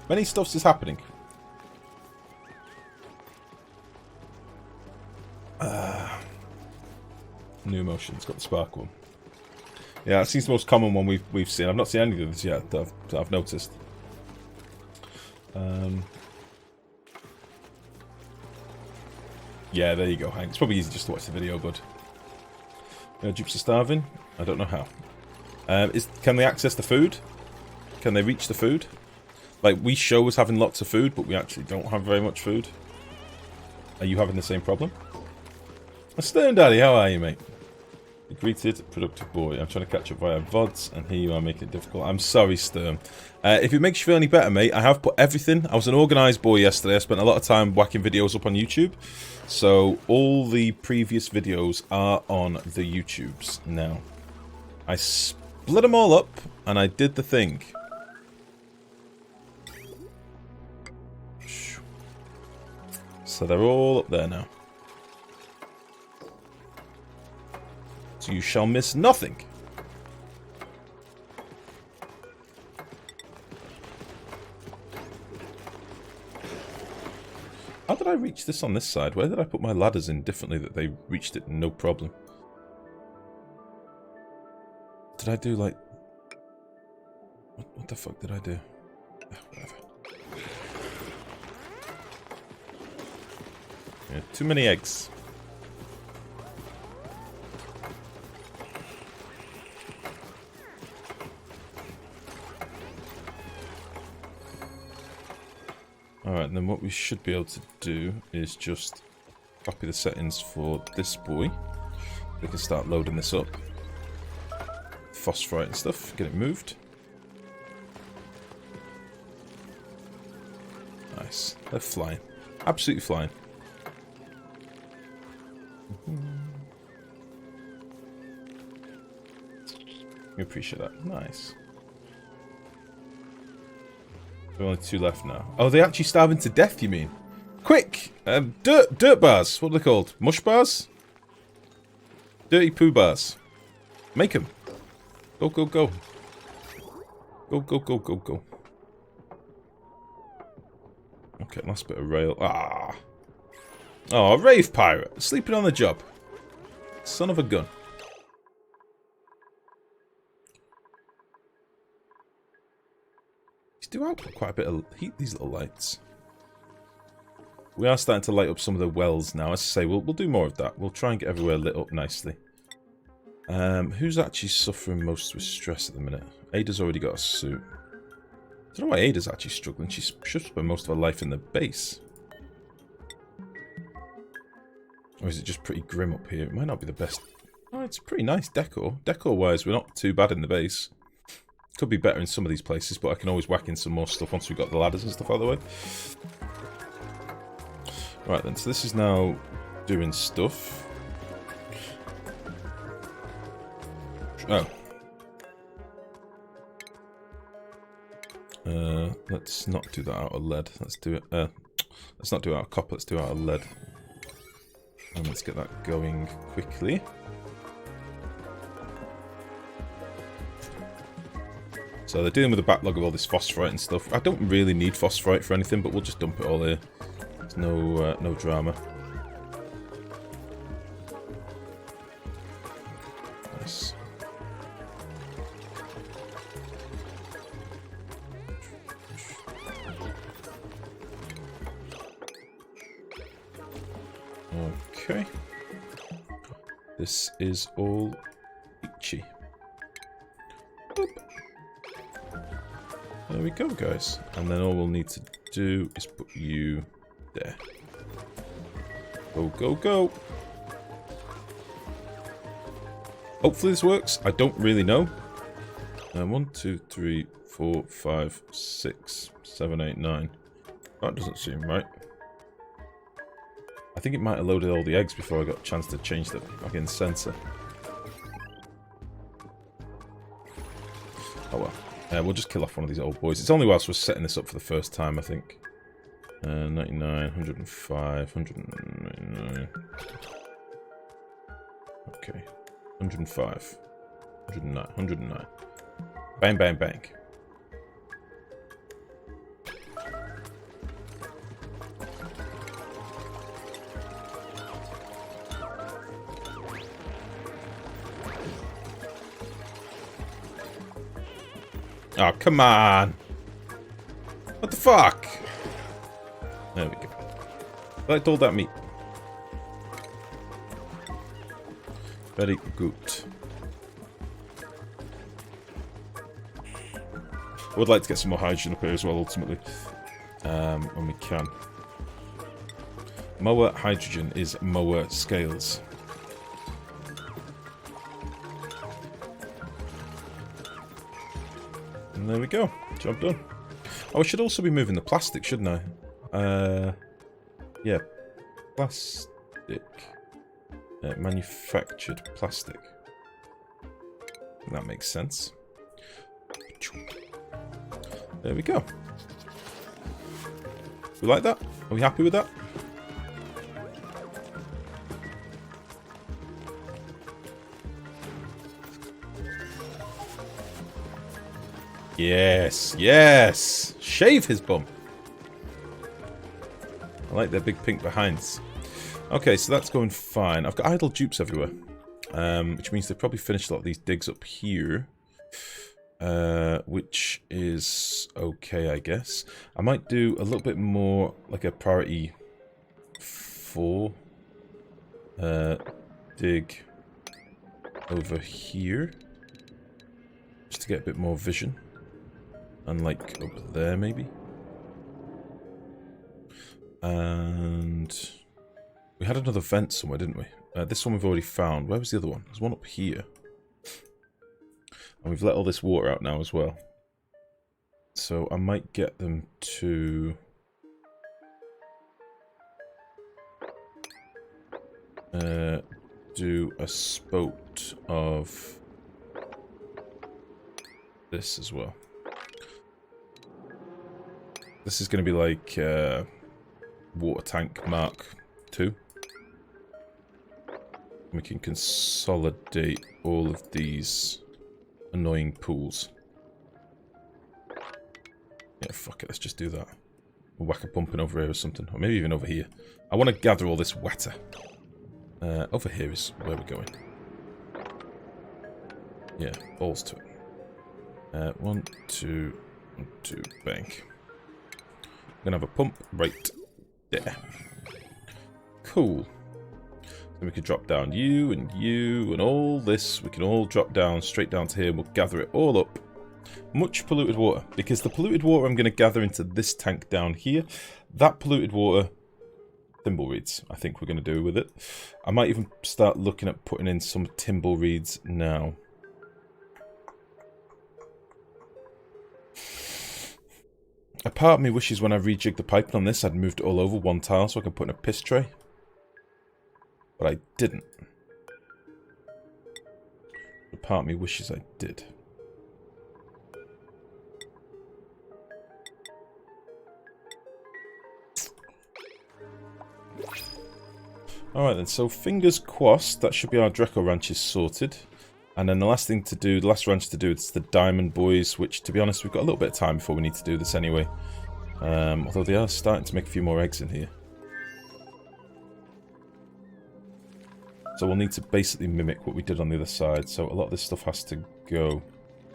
Many stuffs is happening. New emotions. Got the spark one. Yeah, that seems the most common one we've seen. I've not seen any of this yet that I've noticed. Yeah, there you go, Hank. It's probably easy just to watch the video, bud. Dupes are starving. I don't know how. Can they access the food? Can they reach the food? Like, we show us having lots of food, but we actually don't have very much food. Are you having the same problem? Stern Daddy, how are you, mate? You greeted, productive boy. I'm trying to catch up via VODs, and here you are making it difficult. I'm sorry, Stern. If it makes you feel any better, mate, I have put everything. I was an organised boy yesterday. I spent a lot of time whacking videos up on YouTube. So, all the previous videos are on the YouTubes now. I split them all up, and I did the thing. So they're all up there now. So you shall miss nothing. How did I reach this on this side? Where did I put my ladders in differently that they reached it no problem? Did I do like... What the fuck did I do? Whatever. Yeah, too many eggs. Alright, and then what we should be able to do is just copy the settings for this boy. We can start loading this up. Phosphorite and stuff, get it moved. Nice. They're flying. Absolutely flying. We appreciate that. Nice. There are only 2 left now. Oh, they're actually starving to death, you mean? Quick! Dirt bars. What are they called? Mush bars? Dirty poo bars. Make them. Go, go, go. Go, go, go, go, go. Okay, last bit of rail. Ah. Oh, Rave Pirate. Sleeping on the job. Son of a gun. These do output quite a bit of heat, these little lights. We are starting to light up some of the wells now. As I say, we'll do more of that. We'll try and get everywhere lit up nicely. Who's actually suffering most with stress at the minute? Ada's already got a suit. I don't know why Ada's actually struggling. She should spend most of her life in the base. Or is it just pretty grim up here? It might not be the best. Oh, it's pretty nice decor. Decor-wise, we're not too bad in the base. Could be better in some of these places, but I can always whack in some more stuff once we've got the ladders and stuff out of the way. Right then, so this is now doing stuff. Oh. Let's not do that out of lead. Let's do it. Let's not do it out of copper. Let's do it out of lead. And let's get that going quickly. So they're dealing with a backlog of all this phosphorite and stuff. I don't really need phosphorite for anything, but we'll just dump it all here. There's no drama. Nice. Okay. This is all peachy. Boop. There we go, guys. And then all we'll need to do is put you there. Go, go, go. Hopefully this works. I don't really know. 1, 2, 3, 4, 5, 6, 7, 8, 9. That doesn't seem right. I think it might have loaded all the eggs before I got a chance to change the fucking sensor. Oh well. We'll just kill off one of these old boys. It's only whilst we're setting this up for the first time, I think. 99, 105, 199. Okay. 105. 109. 109. Bang, bang, bang. Oh, come on. What the fuck? There we go. Collect all that meat. Very good. I would like to get some more hydrogen up here as well, ultimately. When we can. Mower hydrogen is mower scales. And there we go. Job done. Oh, I should also be moving the plastic, shouldn't I? Yeah. Plastic. Manufactured plastic. That makes sense. There we go. We like that? Are we happy with that? Yes, yes! Shave his bum! I like their big pink behinds. Okay, so that's going fine. I've got idle dupes everywhere. Which means they've probably finished a lot of these digs up here. Which is okay, I guess. I might do a little bit more, like a priority 4. Dig over here. Just to get a bit more vision. And like over there, maybe. And we had another vent somewhere, didn't we? This one we've already found. Where was the other one? There's one up here. And we've let all this water out now as well. So I might get them to... do a spout of this as well. This is going to be like water tank Mark 2. We can consolidate all of these annoying pools. Yeah, fuck it, let's just do that. We'll whack a pumping over here or something. Or maybe even over here. I want to gather all this wetter. Over here is where we're going. Yeah, balls to it. 1, 2, 1, 2, bank. We're going to have a pump right there. Cool. Then we can drop down you and all this. We can all drop down, straight down to here. We'll gather it all up. Much polluted water. Because the polluted water I'm going to gather into this tank down here. That polluted water, thimbleweeds, I think we're going to do with it. I might even start looking at putting in some thimbleweeds now. A part of me wishes when I rejigged the piping on this, I'd moved it all over one tile so I could put in a piss tray. But I didn't. A part of me wishes I did. Alright then, so fingers crossed, that should be our Dreco ranches sorted. And then the last thing to do, the last ranch to do, it's the Diamond Boys, which, to be honest, we've got a little bit of time before we need to do this anyway. Although they are starting to make a few more eggs in here. So we'll need to basically mimic what we did on the other side. So a lot of this stuff has to go.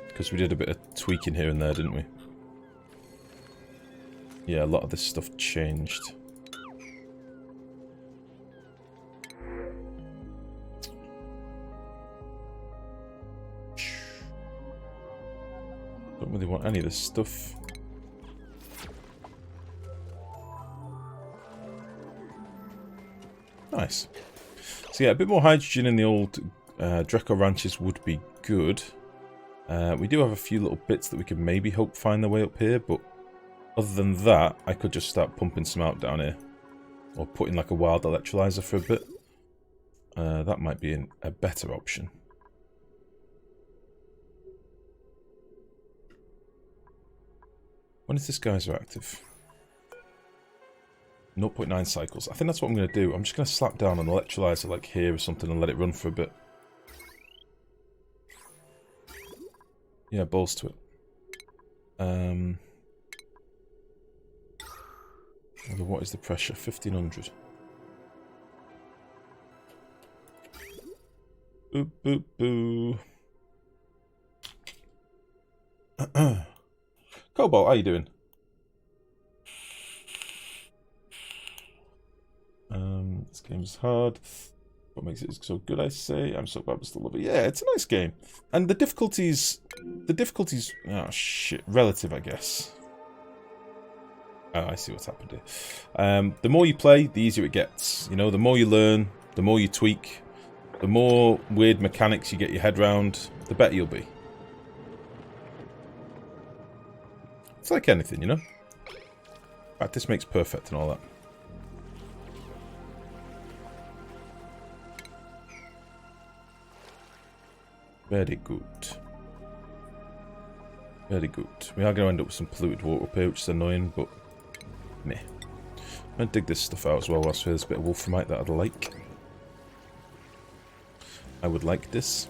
Because we did a bit of tweaking here and there, didn't we? Yeah, a lot of this stuff changed. Don't really want any of this stuff. Nice. So yeah, a bit more hydrogen in the old Dreco ranches would be good. We do have a few little bits that we could maybe hope find their way up here, but other than that, I could just start pumping some out down here. Or putting like a wild electrolyzer for a bit. That might be a better option. When is this geyser active? 0.9 cycles. I think that's what I'm going to do. I'm just going to slap down an electrolyzer like here or something and let it run for a bit. Yeah, balls to it. What is the pressure? 1500. Boop, boop, boo. Cobalt, how you doing? This game's hard. What makes it so good, I say? I'm so glad we still love it. Yeah, it's a nice game. And the difficulties... Oh, shit. Relative, I guess. Oh, I see what's happened here. The more you play, the easier it gets. You know, the more you learn, the more you tweak, the more weird mechanics you get your head round, the better you'll be. It's like anything, you know? Practice makes perfect and all that. Very good. Very good. We are going to end up with some polluted water up here, which is annoying, but meh. I'm going to dig this stuff out as well whilst there's a bit of wolframite that I'd like. I would like this.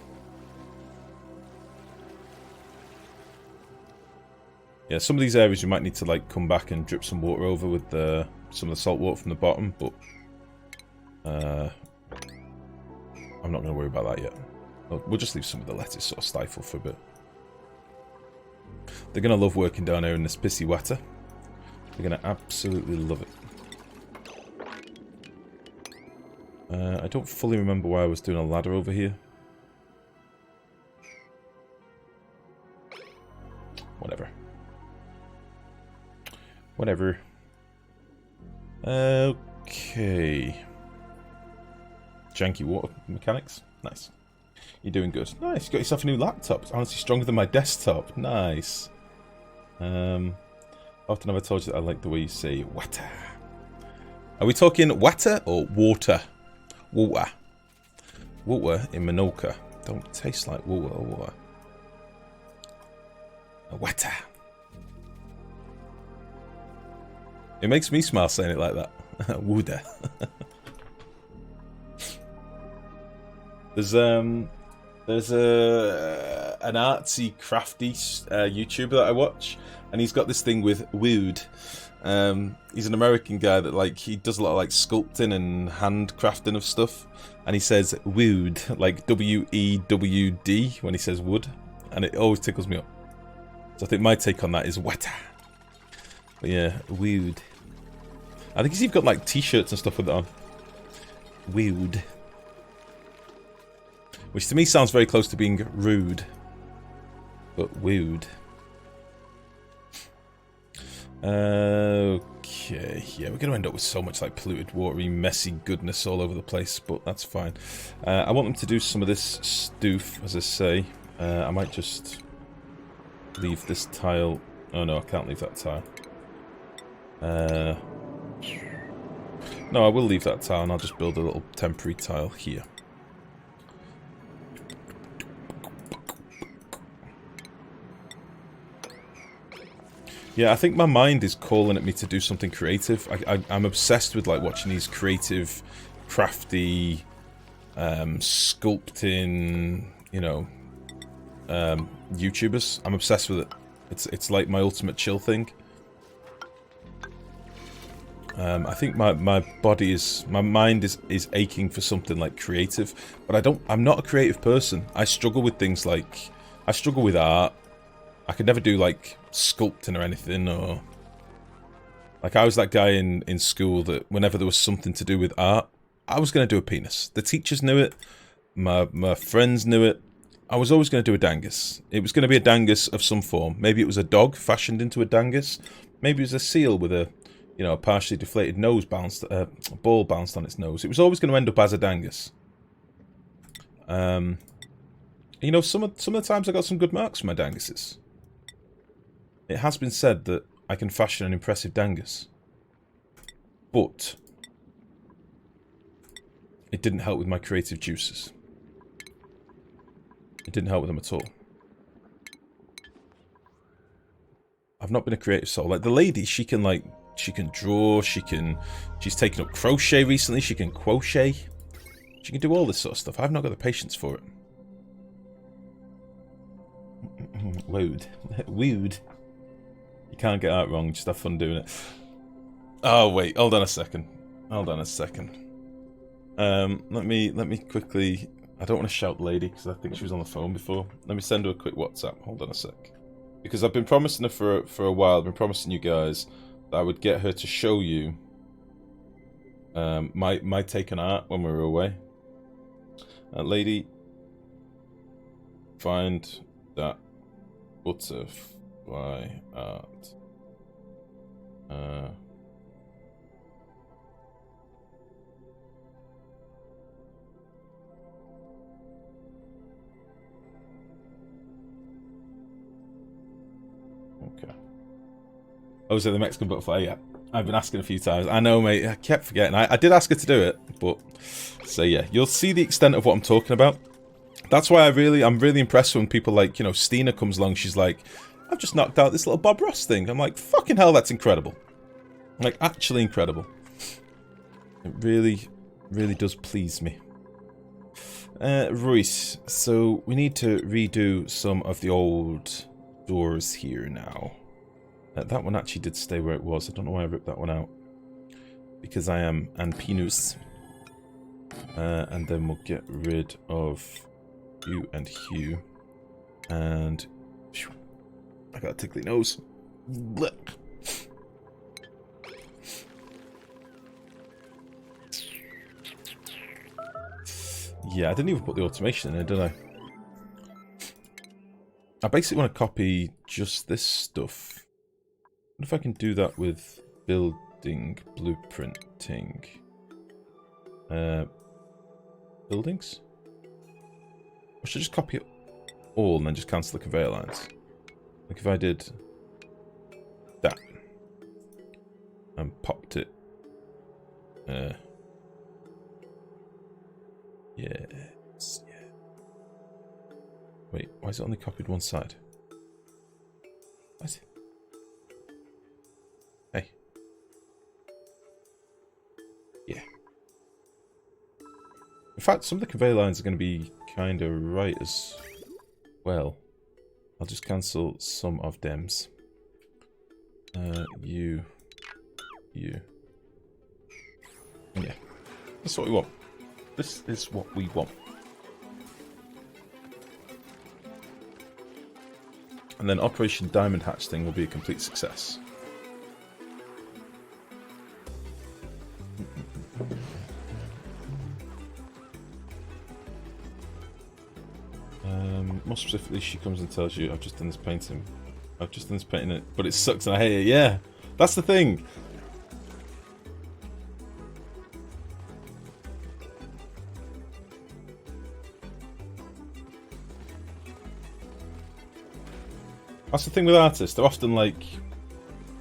Yeah, some of these areas you might need to like come back and drip some water over with some of the salt water from the bottom, but I'm not going to worry about that yet. We'll just leave some of the lettuce sort of stifle for a bit. They're going to love working down here in this pissy water. They're going to absolutely love it. I don't fully remember why I was doing a ladder over here. Whatever. Whatever. Okay. Janky water mechanics. Nice. You're doing good. Nice. You got yourself a new laptop. It's honestly stronger than my desktop. Nice. Often have I told you that I like the way you say water. Are we talking water or water? Water. Water in Minoka. Don't taste like water or water. Water. It makes me smile saying it like that. Water. There's an artsy, crafty YouTuber that I watch, and he's got this thing with wood. He's an American guy that like he does a lot of like sculpting and handcrafting of stuff, and he says wood like W-E-W-D when he says wood, and it always tickles me up. So I think my take on that is water. But yeah, wood. I think he's even got like t-shirts and stuff with it on. Wood. Which to me sounds very close to being rude. But wood. Okay, yeah, we're going to end up with so much like polluted, watery, messy goodness all over the place, but that's fine. I want them to do some of this stoof, as I say. I might just leave this tile. Oh no, I can't leave that tile. No, I will leave that tile and I'll just build a little temporary tile here. Yeah, I think my mind is calling at me to do something creative. I'm obsessed with like watching these creative, crafty, sculpting, you know, YouTubers. I'm obsessed with it. It's like my ultimate chill thing. I think my mind is aching for something like creative, but I'm not a creative person. I struggle with things like, I struggle with art. I could never do like sculpting or anything, or like I was that guy in school that whenever there was something to do with art, I was going to do a penis. The teachers knew it, my friends knew it. I was always going to do a dangus. It was going to be a dangus of some form. Maybe it was a dog fashioned into a dangus. Maybe it was a seal with a, you know, a partially deflated nose bounced, ball bounced on its nose. It was always going to end up as a dangus. You know, some of the times I got some good marks for my danguses. It has been said that I can fashion an impressive dangus. But it didn't help with my creative juices. It didn't help with them at all. I've not been a creative soul. Like the lady, she can draw, she's taken up crochet recently, she can crochet. She can do all this sort of stuff. I've not got the patience for it. Wood. Wood. You can't get out wrong, just have fun doing it. Oh wait, hold on a second. Hold on a second. Let me quickly, I don't want to shout lady because I think she was on the phone before. Let me send her a quick WhatsApp. Hold on a sec. Because I've been promising her for a while. I've been promising you guys that I would get her to show you my take on art when we were away. Lady, find that butterfly art. Okay. Oh, so the Mexican butterfly, yeah. I've been asking a few times. I know, mate. I kept forgetting. I did ask her to do it, but... So, yeah. You'll see the extent of what I'm talking about. That's why I'm really impressed when people like, you know, Stina comes along. She's like, I've just knocked out this little Bob Ross thing. I'm like, fucking hell, that's incredible. Like, actually incredible. It really, really does please me. Royce, so we need to redo some of the old doors here now. That one actually did stay where it was. I don't know why I ripped that one out. Because I am Anpinus. And then we'll get rid of you and Hugh. And... I got a tickly nose. Blech. Yeah, I didn't even put the automation in there, did I? I basically want to copy just this stuff. I wonder if I can do that with building, blueprinting. Buildings? Or should I just copy it all and then just cancel the conveyor lines? Like if I did that and popped it. Yes, yeah. Wait, why is it only copied one side? What? Hey. Yeah. In fact, some of the conveyor lines are going to be kind of right as well. I'll just cancel some of dems. You. Yeah. That's what we want. This is what we want. And then Operation Diamond Hatch thing will be a complete success. More specifically, she comes and tells you, I've just done this painting. I've just done this painting, but it sucks and I hate it. Yeah, that's the thing. That's the thing with artists. They're often like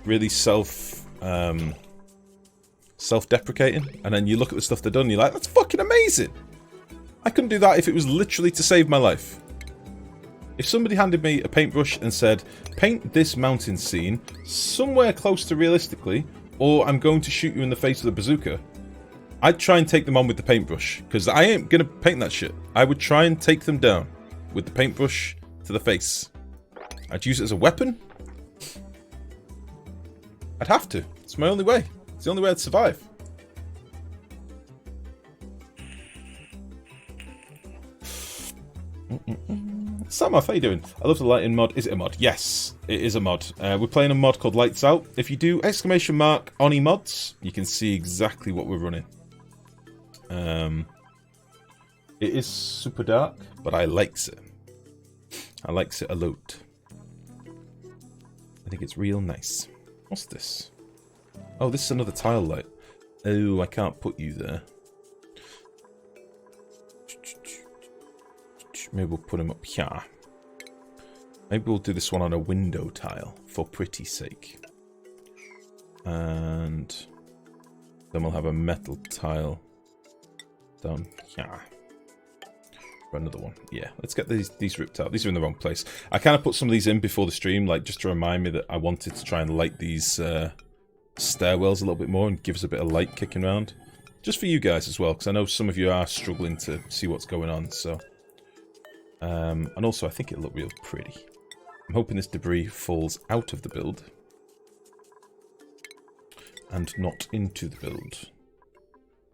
really self-deprecating, and then you look at the stuff they've done and you're like, that's fucking amazing. I couldn't do that if it was literally to save my life. If somebody handed me a paintbrush and said, paint this mountain scene somewhere close to realistically, or I'm going to shoot you in the face with a bazooka, I'd try and take them on with the paintbrush, because I ain't gonna paint that shit. I would try and take them down with the paintbrush to the face. I'd use it as a weapon. I'd have to. It's my only way. It's the only way I'd survive. Sam, how are you doing? I love the lighting mod. Is it a mod? Yes, it is a mod. We're playing a mod called Lights Out. If you do ! Oni mods, you can see exactly what we're running. It is super dark, but I likes it. I likes it a lot. I think it's real nice. What's this? Oh, this is another tile light. Oh, I can't put you there. Maybe we'll put him up here. Maybe we'll do this one on a window tile, for pretty sake. And then we'll have a metal tile down here. For another one. Yeah, let's get these ripped out. These are in the wrong place. I kind of put some of these in before the stream, like just to remind me that I wanted to try and light these stairwells a little bit more and give us a bit of light kicking around. Just for you guys as well, because I know some of you are struggling to see what's going on, so... and also, I think it'll look real pretty. I'm hoping this debris falls out of the build. And not into the build.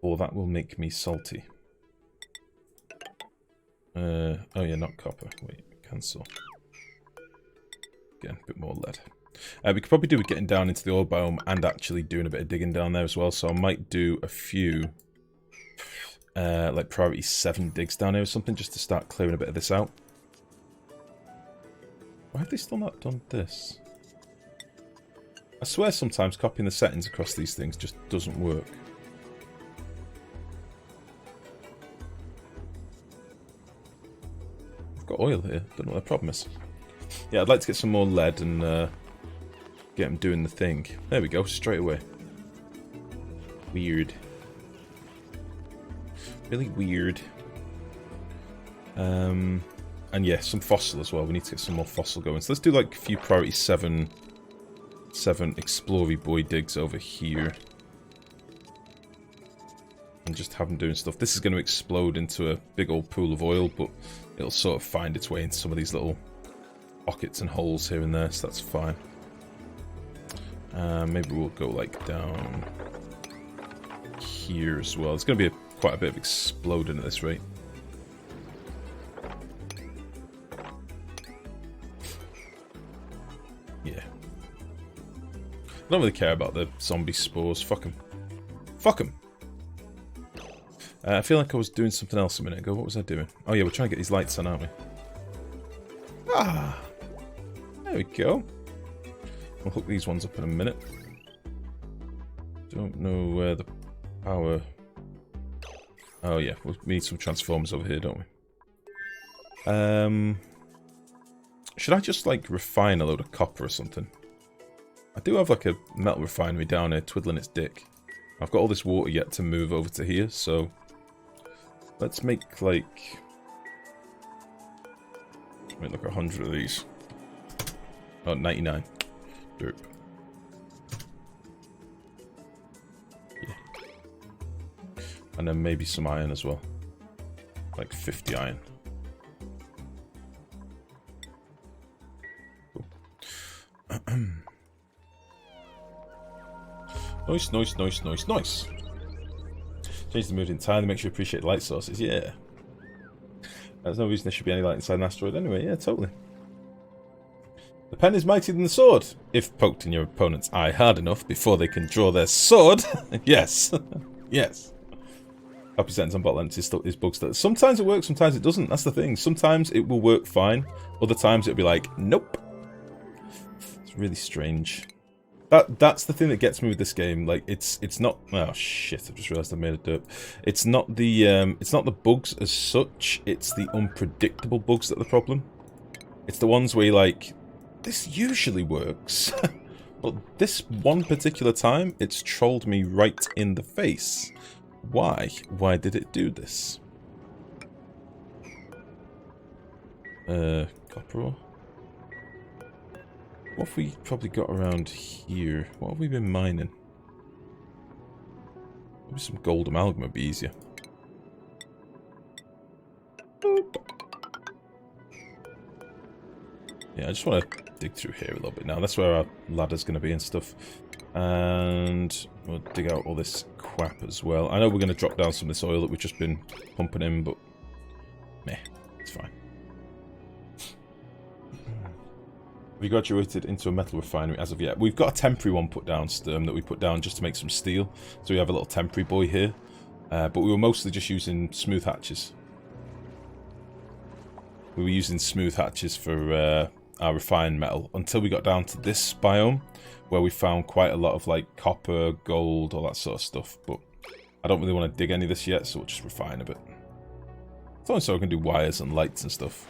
Or that will make me salty. Oh yeah, not copper. Wait, cancel. Again, a bit more lead. We could probably do with getting down into the oil biome and actually doing a bit of digging down there as well. So I might do a few, like priority 7 digs down here or something, just to start clearing a bit of this out. Why have they still not done this? I swear sometimes copying the settings across these things just doesn't work. I've got oil here. Don't know what the problem is. Yeah, I'd like to get some more lead and get them doing the thing. There we go, straight away. Weird. Really weird. And yeah, some fossil as well. We need to get some more fossil going. So let's do like a few priority 7 explory boy digs over here. And just have them doing stuff. This is going to explode into a big old pool of oil, but it'll sort of find its way into some of these little pockets and holes here and there, so that's fine. Maybe we'll go like down here as well. It's going to be quite a bit of exploding at this rate. Yeah. I don't really care about the zombie spores. Fuck them. Fuck them. I feel like I was doing something else a minute ago. What was I doing? Oh yeah, we're trying to get these lights on, aren't we? Ah! There we go. We'll hook these ones up in a minute. Don't know where the power... Oh yeah, we need some transformers over here, don't we? Should I just, like, refine a load of copper or something? I do have, like, a metal refinery down here twiddling its dick. I've got all this water yet to move over to here, so... Let's make, like... Make, like, 100 of these. Oh, 99. Derp. Yeah. And then maybe some iron as well. Like 50 iron. Cool. Nice, nice, nice, nice, nice. Change the mood entirely, makes you appreciate the light sources. Yeah. There's no reason there should be any light inside an asteroid anyway. Yeah, totally. The pen is mightier than the sword. If poked in your opponent's eye hard enough before they can draw their sword. Yes. Yes. Copy sentence on bottle is bug stuff. Sometimes it works, sometimes it doesn't. That's the thing. Sometimes it will work fine. Other times it'll be like, nope. It's really strange. That's the thing that gets me with this game. Like it's not. Oh shit! I've just realised I made a derp. It's not the bugs as such. It's the unpredictable bugs that are the problem. It's the ones where you're like, this usually works, but this one particular time, it's trolled me right in the face. Why? Why did it do this? Copper ore. What have we probably got around here? What have we been mining? Maybe some gold amalgam would be easier. Boop. Yeah, I just want to dig through here a little bit now. That's where our ladder's going to be and stuff. And we'll dig out all this crap as well. I know we're going to drop down some of this oil that we've just been pumping in, but meh, it's fine. We graduated into a metal refinery as of yet. We've got a temporary one put down, Sturm, that we put down just to make some steel. So we have a little temporary boy here. But we were mostly just using smooth hatches. We were using smooth hatches for our refined metal until we got down to this biome, where we found quite a lot of like copper, gold, all that sort of stuff. But I don't really want to dig any of this yet, so we'll just refine a bit. It's only so I can do wires and lights and stuff.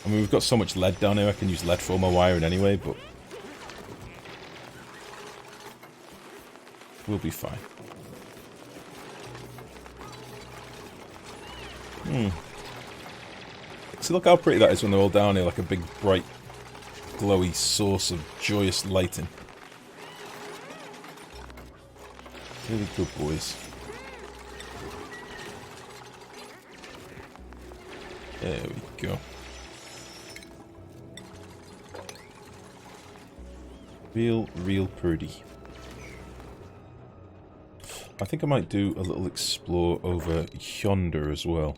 I mean, we've got so much lead down here, I can use lead for all my wiring anyway, but we'll be fine. See, look how pretty that is when they're all down here, like a big, bright, glowy source of joyous lighting. Really good, boys. There we go. Real pretty. I think I might do a little explore over yonder as well.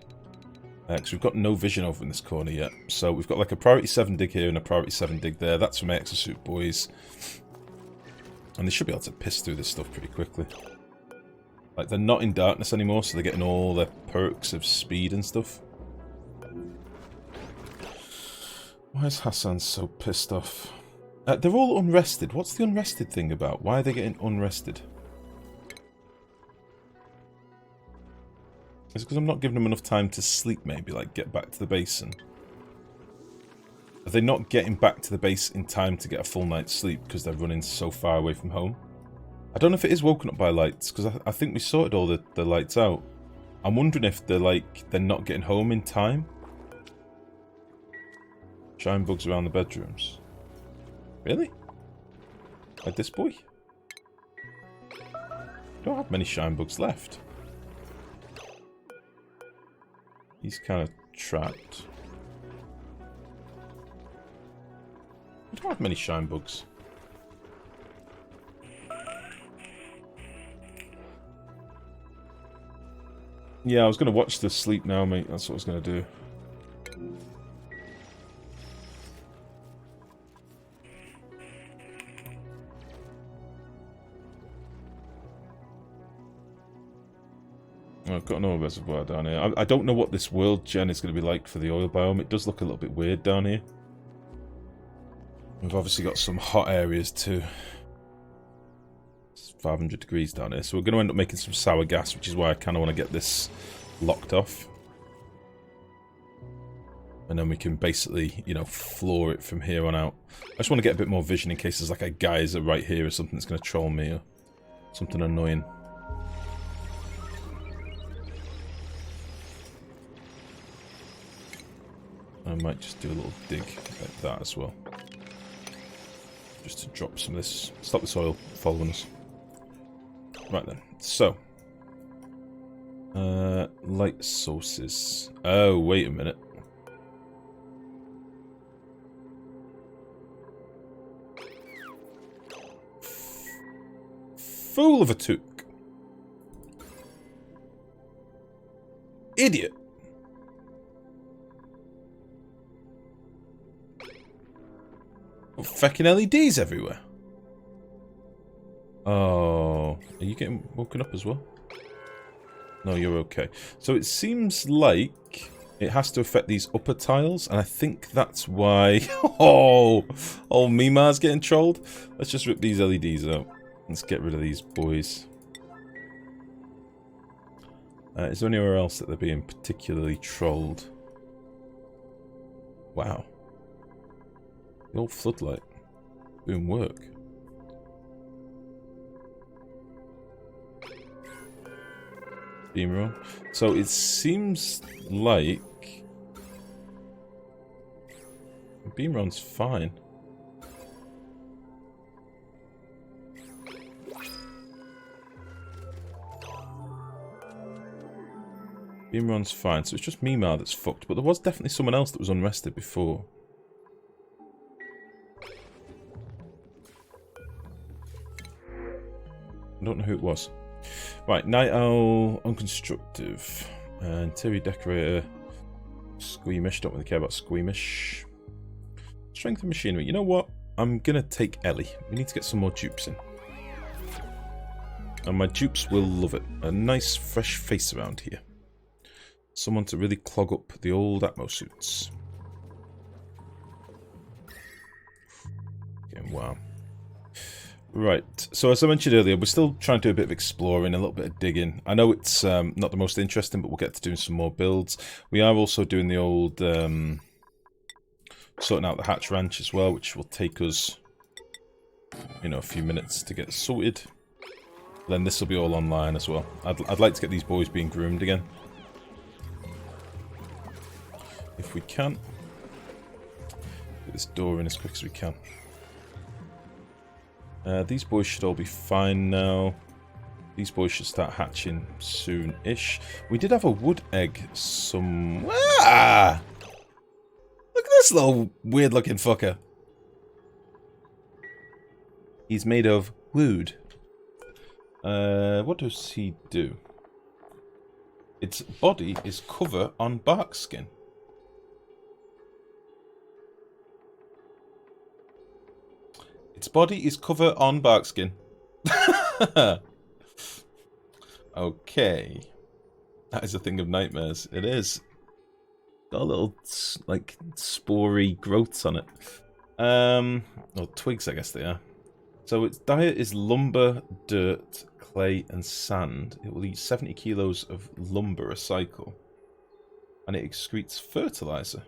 Because we've got no vision over in this corner yet. So we've got like a priority 7 dig here and a priority 7 dig there. That's for my exosuit boys. And they should be able to piss through this stuff pretty quickly. Like, they're not in darkness anymore, so they're getting all their perks of speed and stuff. Why is Hassan so pissed off? They're all unrested. What's the unrested thing about? Why are they getting unrested? Is it because I'm not giving them enough time to sleep, maybe? Like, get back to the base and... Are they not getting back to the base in time to get a full night's sleep because they're running so far away from home? I don't know if it is woken up by lights, because I think we sorted all the lights out. I'm wondering if they're not getting home in time. Shine bugs around the bedrooms. Really? Like this boy? Don't have many shine bugs left. He's kind of trapped. I don't have many shine bugs. Yeah, I was going to watch the sleep now, mate. That's what I was going to do. Oh, I've got another reservoir down here. I don't know what this world gen is going to be like for the oil biome. It does look a little bit weird down here. We've obviously got some hot areas too. It's 500 degrees down here, so we're going to end up making some sour gas, which is why I kind of want to get this locked off. And then we can basically, you know, floor it from here on out. I just want to get a bit more vision in case there's like a geyser right here or something that's going to troll me or something annoying. I might just do a little dig like that as well. Just to drop some of this, stop the soil following us. Right then, so. Light sources. Oh, wait a minute. Fool of a took. Idiot. Fucking LEDs everywhere. Oh, are you getting woken up as well? No, you're okay. So it seems like it has to affect these upper tiles, and I think that's why... Oh, Mimar's getting trolled. Let's just rip these LEDs out. Let's get rid of these boys. Is there anywhere else that they're being particularly trolled? Wow. The old floodlight doing work. Beamer on. So it seems like beamer on's fine. Beamer on's fine, so it's just Mimar that's fucked, but there was definitely someone else that was unrested before. I don't know who it was. Right, Night Owl, Unconstructive, Interior Decorator, Squeamish, don't really care about Squeamish. Strength of Machinery, you know what? I'm gonna take Ellie. We need to get some more dupes in. And my dupes will love it. A nice fresh face around here. Someone to really clog up the old Atmo suits. Getting wow. Right, so as I mentioned earlier, we're still trying to do a bit of exploring, a little bit of digging. I know it's not the most interesting, but we'll get to doing some more builds. We are also doing the old sorting out the Hatch Ranch as well, which will take us, you know, a few minutes to get sorted. Then this will be all online as well. I'd like to get these boys being groomed again, if we can. Get this door in as quick as we can. These boys should all be fine now. These boys should start hatching soon-ish. We did have a wood egg somewhere. Ah! Look at this little weird-looking fucker. He's made of wood. What does he do? Its body is cover on bark skin. Its body is cover on bark skin. Okay. That is a thing of nightmares. It is. Got a little, like, spory growths on it. Or twigs, I guess they are. So its diet is lumber, dirt, clay, and sand. It will eat 70 kilos of lumber a cycle. And it excretes fertilizer.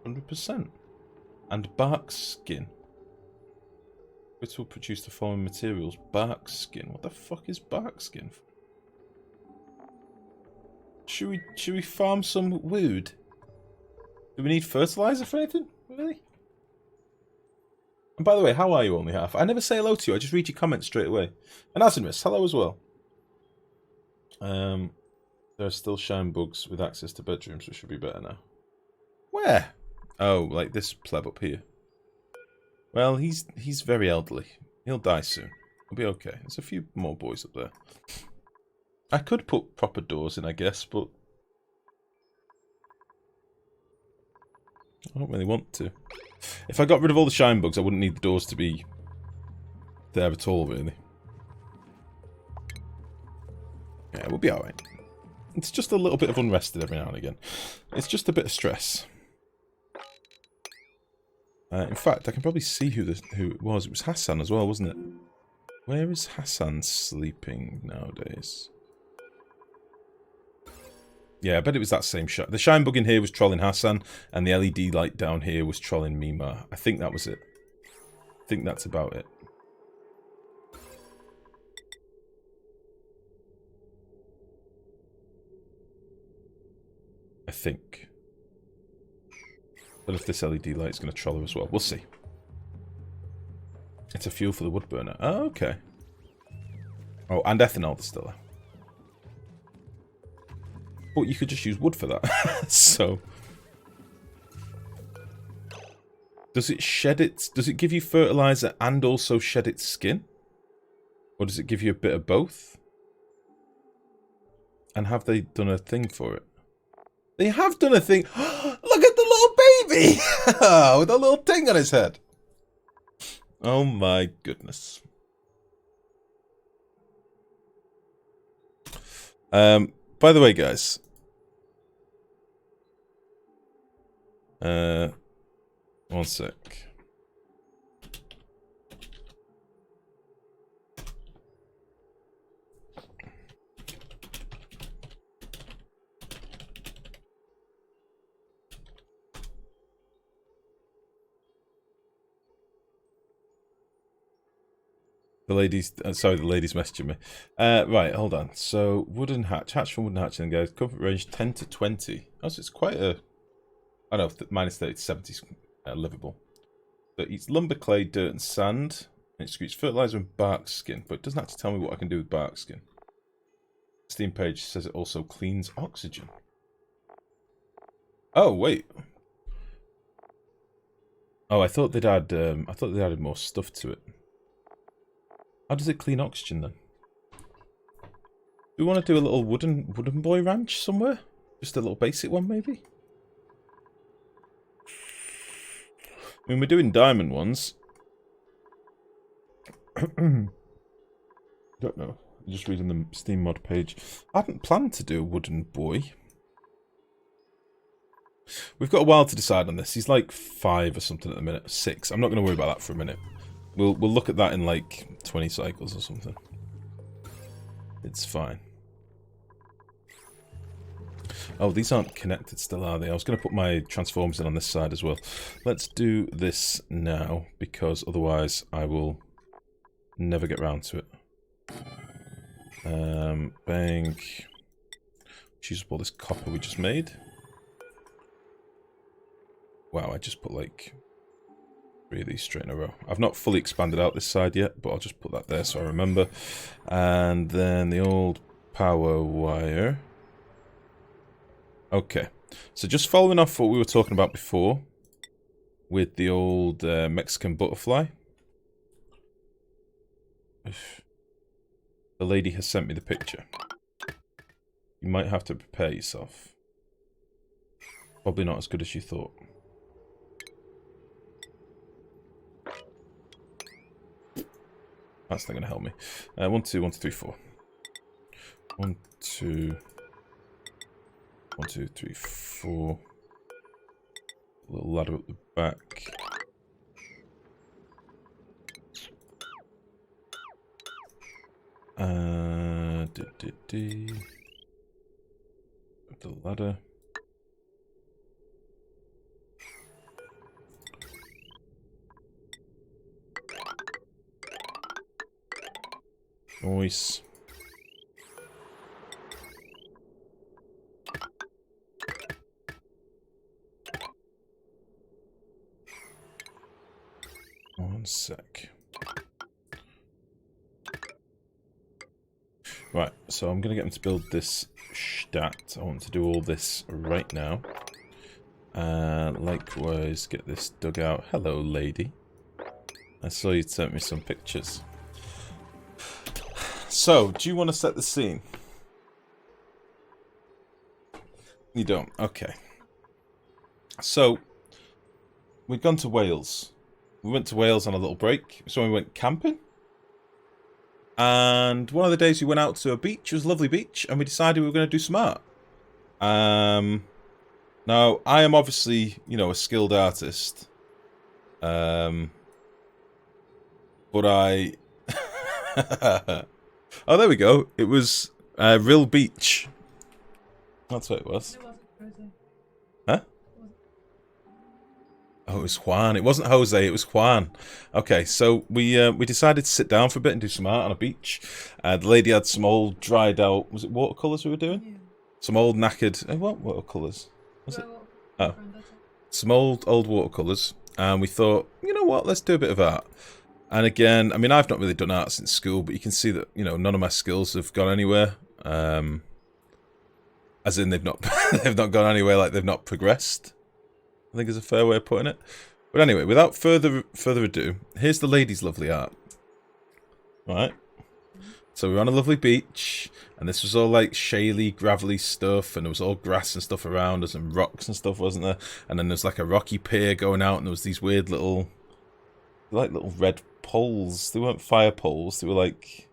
100%. And bark skin. Which will produce the following materials. Bark skin. What the fuck is bark skin? Should we farm some wood? Do we need fertilizer for anything? Really? And by the way, how are you, Only Half? I never say hello to you. I just read your comments straight away. And Asinris, hello as well. There are still shine bugs with access to bedrooms, which should be better now. Where? Oh, like this pleb up here. Well, he's very elderly. He'll die soon. He'll be okay. There's a few more boys up there. I could put proper doors in, I guess, but I don't really want to. If I got rid of all the shine bugs, I wouldn't need the doors to be there at all, really. Yeah, we'll be alright. It's just a little bit of unrested every now and again. It's just a bit of stress. In fact, I can probably see who it was. It was Hassan as well, wasn't it? Where is Hassan sleeping nowadays? Yeah, I bet it was that same shot. The shine bug in here was trolling Hassan, and the LED light down here was trolling Mima. I think that was it. I think that's about it. I think. But if this LED light's going to troll her as well, we'll see. It's a fuel for the wood burner. Oh, okay. Oh, and ethanol distiller. But you could just use wood for that. So, does it shed its? Does it give you fertilizer and also shed its skin, or does it give you a bit of both? And have they done a thing for it? They have done a thing. Look at the little baby with a little thing on his head. Oh my goodness. By the way, guys. One sec. The ladies, sorry, the ladies messaging me. Right, hold on. So, wooden hatch. Hatch from wooden hatch and goes comfort range 10 to 20. Oh, so it's quite a... I don't know, minus 30 to 70 is livable. So it eats lumber, clay, dirt, and sand. And it excretes fertilizer and bark skin. But it doesn't actually tell me what I can do with bark skin. Steam page says it also cleans oxygen. Oh, wait. Oh, I thought they'd added more stuff to it. How does it clean oxygen then? Do we want to do a little wooden boy ranch somewhere? Just a little basic one maybe? I mean, we're doing diamond ones. Don't know. I'm just reading the Steam mod page. I hadn't planned to do a wooden boy. We've got a while to decide on this. He's like 5 or something at the minute. 6. I'm not going to worry about that for a minute. We'll look at that in like 20 cycles or something. It's fine. Oh, these aren't connected still, are they? I was going to put my transformers in on this side as well. Let's do this now, because otherwise I will never get round to it. Bang. Choose up all this copper we just made. Wow, I just put like 3 of these straight in a row. I've not fully expanded out this side yet, but I'll just put that there so I remember. And then the old power wire. Okay, so just following off what we were talking about before with the old Mexican butterfly. The lady has sent me the picture. you might have to prepare yourself. Probably not as good as you thought. That's not going to help me. 1, 2, 1, 2, 3, 4. 1, 2... 1, 2, 3, 4. A little ladder up the back. Up the ladder. Nice. One sec. Right, so I'm going to get him to build this stat. I want to do all this right now. Likewise, get this dug out. Hello, lady. I saw you sent me some pictures. So, do you want to set the scene? You don't? Okay. So, we'd gone to Wales. We went to Wales on a little break. So we went camping. And one of the days we went out to a beach. It was a lovely beach. And we decided we were going to do some art. Now, I am obviously, you know, a skilled artist. But I... Oh, there we go. It was Real Beach. That's what it was. Huh? Oh, it was Juan. It wasn't Jose, it was Juan. Okay, so we decided to sit down for a bit and do some art on a beach. The lady had some old dried out... Was it watercolours we were doing? Yeah. Some old knackered... what watercolours? Was it? Oh. Some old watercolours. And we thought, you know what, let's do a bit of art. And again, I mean, I've not really done art since school, but you can see that, you know, none of my skills have gone anywhere. As in, they've not they've not gone anywhere, like they've not progressed. I think is a fair way of putting it. But anyway, without further ado, here's the lady's lovely art. Right. So we were on a lovely beach, and this was all like shaly, gravelly stuff, and there was all grass and stuff around us, and rocks and stuff, wasn't there? And then there's like a rocky pier going out, and there was these weird little, like little red poles. They weren't fire poles, they were like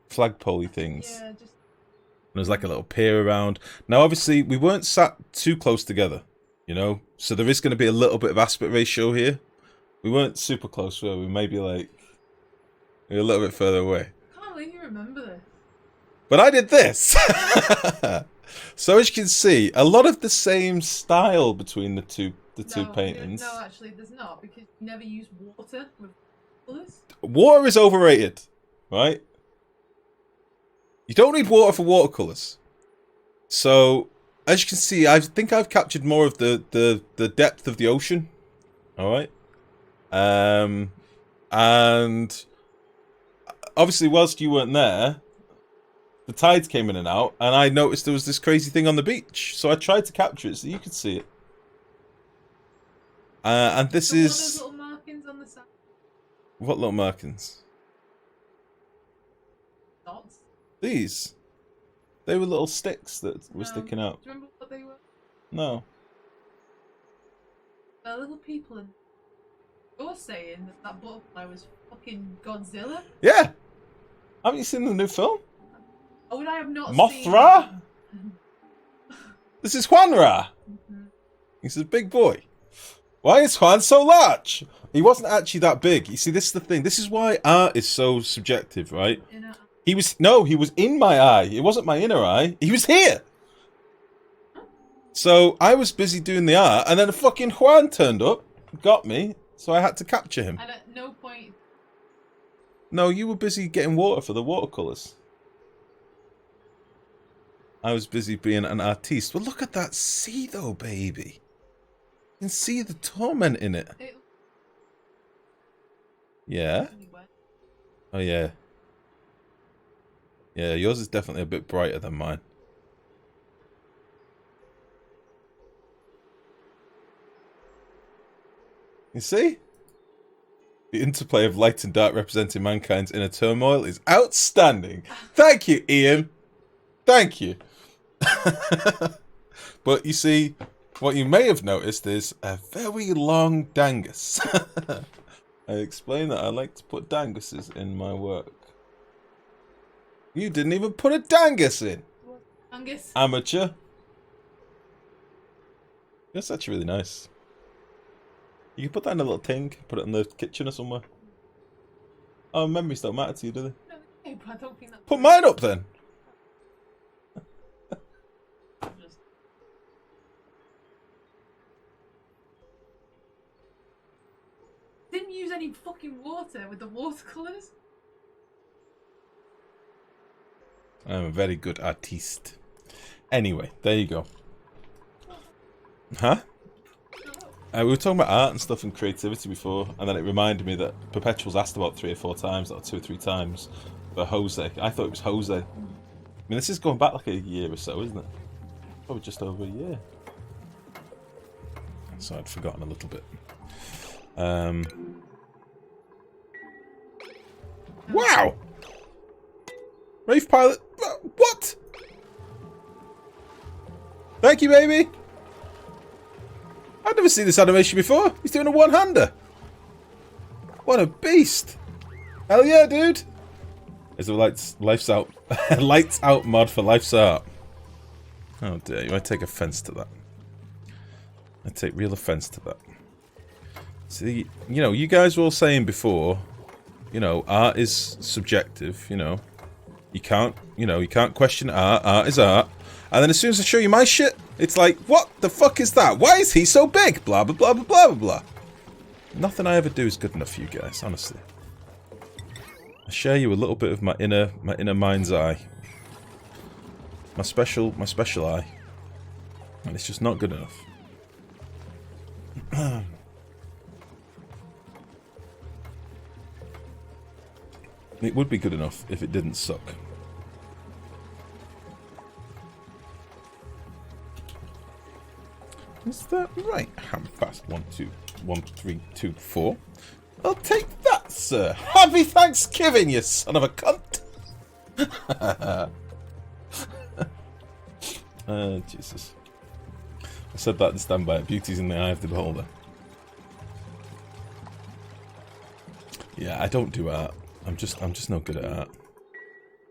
flagpole-y things. Yeah, just... And there's like a little pier around. Now, obviously, we weren't sat too close together, you know? So there is going to be a little bit of aspect ratio here. We weren't super close, were we? Maybe like a little bit further away. I can't believe you remember this. But I did this! So as you can see, a lot of the same style between the two paintings. No, actually, there's not, because you never use water with colours. Water is overrated, right? You don't need water for watercolours. So, as you can see, I think I've captured more of the depth of the ocean. Alright? And obviously, whilst you weren't there, the tides came in and out, and I noticed there was this crazy thing on the beach. So I tried to capture it so you could see it. And this is... What are those little markings on the side? What little markings? Dots? These. They were little sticks that were sticking out. Do you remember what they were? No. They're little people, and you're saying that that butterfly was fucking Godzilla? Yeah! Haven't you seen the new film? Oh, would I have not Mothra? seen... This is Juanra! He's a big boy. Why is Juan so large? He wasn't actually that big. You see, this is the thing. This is why art is so subjective, right? He was in my eye. It wasn't my inner eye. He was here. So I was busy doing the art, and then fucking Juan turned up, got me, so I had to capture him. And at no point... No, you were busy getting water for the watercolours. I was busy being an artiste. Well, look at that sea, though, baby. You can see the torment in it. Yeah? Oh, yeah. Yeah, yours is definitely a bit brighter than mine. You see? The interplay of light and dark representing mankind's inner turmoil is outstanding. Thank you, Ian. Thank you. But you see, what you may have noticed is a very long dangus. I explained that I like to put danguses in my work. You didn't even put a dangus in. Angus. Amateur. That's actually really nice. You can put that in a little thing, put it in the kitchen or somewhere. Oh, memories don't matter to you, do they? No, okay, but I don't think that. Put mine up then. Didn't use any fucking water with the watercolors. I'm a very good artiste. Anyway, there you go. Huh? We were talking about art and stuff and creativity before, and then it reminded me that Perpetual's asked about 3 or 4 times, or 2 or 3 times, for Jose. I thought it was Jose. I mean, this is going back like a year or so, isn't it? Probably just over a year. So I'd forgotten a little bit. Wow! Wraith Pilot... What? Thank you, baby! I've never seen this animation before. He's doing a one-hander. What a beast. Hell yeah, dude. Is a Life's Out Lights Out mod for Life's Art. Oh dear, you might take offense to that. I take real offense to that. See, you know, you guys were all saying before, you know, art is subjective, you know. You can't question art. Art is art. And then as soon as I show you my shit, it's like, what the fuck is that? Why is he so big? Blah, blah, blah, blah, blah, blah, blah. Nothing I ever do is good enough for you guys, honestly. I share you a little bit of my inner mind's eye. My special eye. And it's just not good enough. It would be good enough if it didn't suck. Is that right? Ham fast 1, 2, 1, 3, 2, 4. I'll take that, sir. Happy Thanksgiving, you son of a cunt. Jesus. I said that and stand by it. Beauty's in the eye of the beholder. Yeah, I don't do art. I'm just not good at art.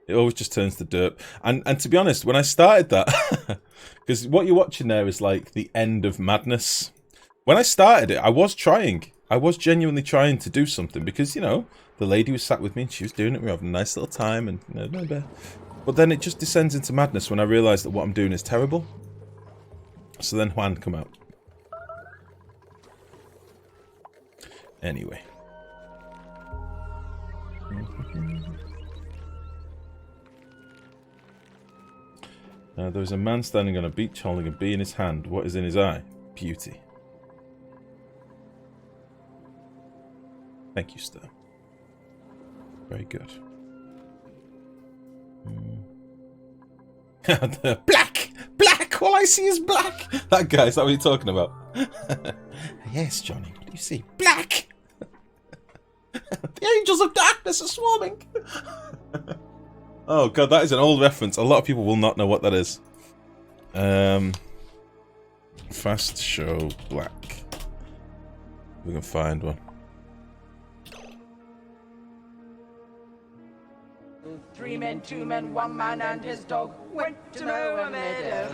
It always just turns to dirt. And to be honest, when I started that, because what you're watching there is like the end of madness. When I started it, I was trying. I was genuinely trying to do something because, you know, the lady was sat with me and she was doing it. We were having a nice little time and but then it just descends into madness when I realised that what I'm doing is terrible. So then Juan come out. Anyway. There is a man standing on a beach holding a bee in his hand. What is in his eye? Beauty. Thank you, sir. Very good. Black! Black! All I see is black! That guy, is that what you're talking about? Yes, Johnny. What do you see? Black! The angels of darkness are swarming! Oh god, that is an old reference. A lot of people will not know what that is. Fast show black. We can find one. 3 men, 2 men, 1 man and his dog went to mow a meadow.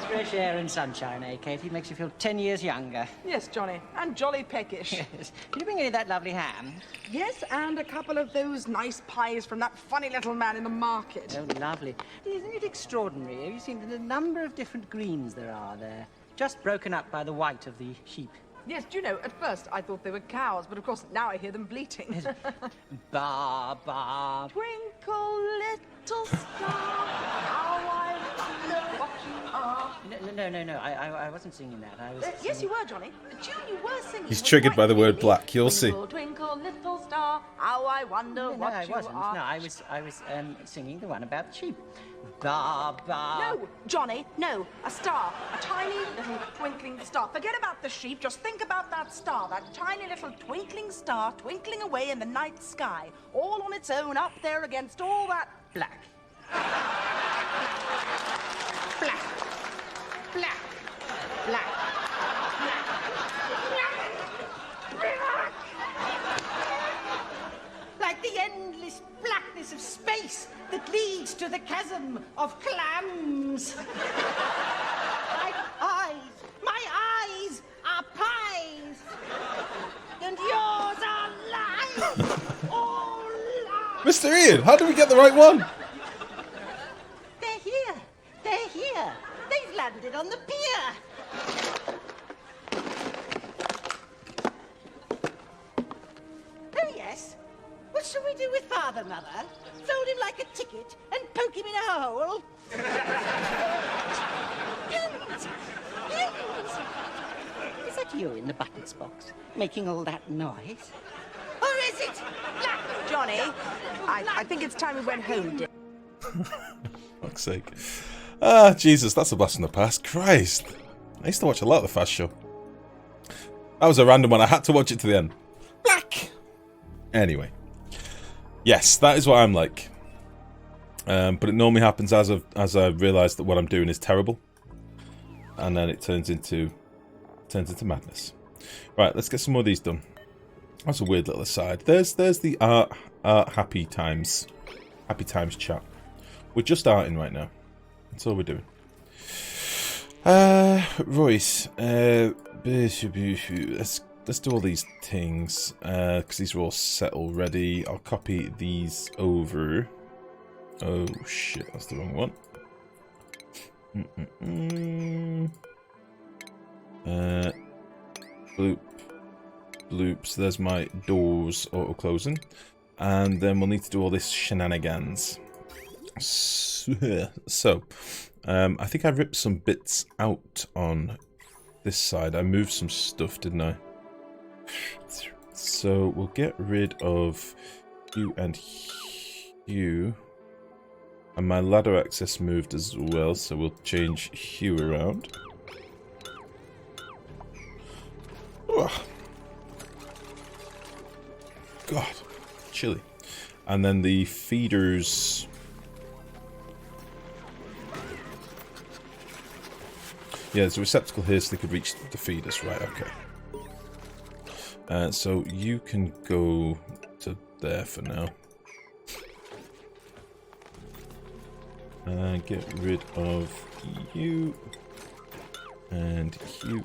Fresh air and sunshine, eh, Katie? Makes you feel 10 years younger. Yes, Johnny, and jolly peckish. Yes. Did you bring any of that lovely ham? Yes, and a couple of those nice pies from that funny little man in the market. Oh, lovely. Isn't it extraordinary? Have you seen the number of different greens there are there? Just broken up by the white of the sheep. Yes, do you know, at first I thought they were cows, but of course now I hear them bleating. Ba, ba. Twinkle, little star, how I wonder what you are. No. I wasn't singing that. I was. Yes, you were, Johnny. June, you were singing. He's triggered by the word black. You'll see. Twinkle, twinkle, little star, how I wonder No, what I you wasn't. are. No, I was singing the one about the sheep. Ba, ba. No, Johnny, no. A star. A tiny little twinkling star. Forget about the sheep. Just think about that star. That tiny little twinkling star twinkling away in the night sky. All on its own up there against all that black. darkness of space that leads to the chasm of clams. My eyes are pies, and yours are lies. All lies. Mr. Ian, how did we get the right one? They're here. They're here. They've landed on the pier. Oh, yes. What shall we do with Father, Mother? Fold him like a ticket and poke him in a hole? Hint! Hint! Is that you in the buttons box, making all that noise? Or is it Black Johnny, I think it's time we went home, dear. Fuck's sake. Ah, Jesus, that's a blast from the past. Christ. I used to watch a lot of the Fast Show. That was a random one. I had to watch it to the end. Black! Anyway. Yes, that is what I'm like. But it normally happens as I realise that what I'm doing is terrible. And then it turns into madness. Right, let's get some more of these done. That's a weird little aside. There's the art happy times chat. We're just arting right now. That's all we're doing. Royce, let's do all these things because these are all set already. I'll copy these over. Oh shit, that's the wrong one. Bloop. Bloops. There's my doors auto closing, and then we'll need to do all this shenanigans. So, I think I ripped some bits out on this side. I moved some stuff, didn't I? So we'll get rid of you and you, and my ladder access moved as well. So we'll change Hugh around. Ugh. God, chilly. And then the feeders. Yeah, there's a receptacle here so they could reach the feeders. Right, okay. So you can go to there for now. Get rid of you. And you.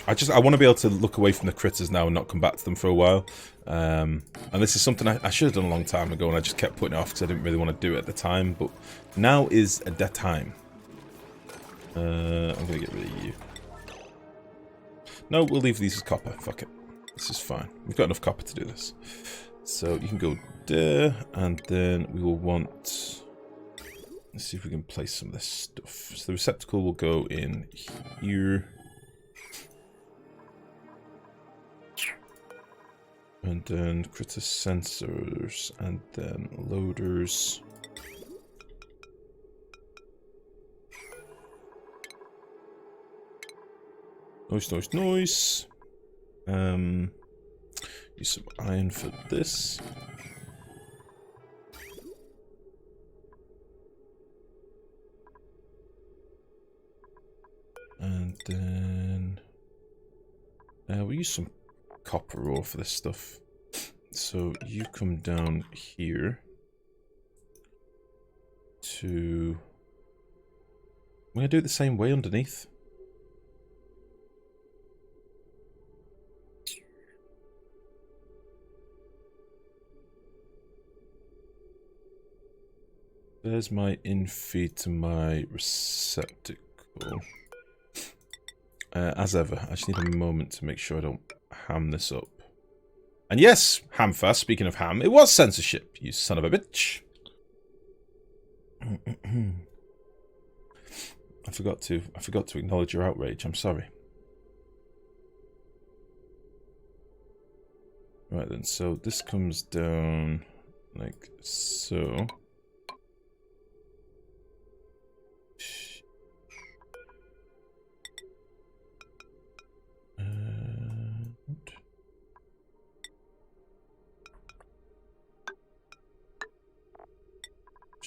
I want to be able to look away from the critters now and not come back to them for a while. And this is something I should have done a long time ago, and I just kept putting it off because I didn't really want to do it at the time. But now is the time. I'm going to get rid of you. No, we'll leave these as copper. Fuck it. This is fine. We've got enough copper to do this. So you can go there, and then we will want... Let's see if we can place some of this stuff. So the receptacle will go in here. And then critter sensors, and then loaders. Noise. Use some iron for this. And then we'll use some copper ore for this stuff. So you come down here to... I'm going to do it the same way underneath. There's my infeed to my receptacle. As ever, I just need a moment to make sure I don't ham this up. And yes, Hamfast, speaking of ham, it was censorship, you son of a bitch. I forgot to acknowledge your outrage. I'm sorry. Right then, so this comes down like so.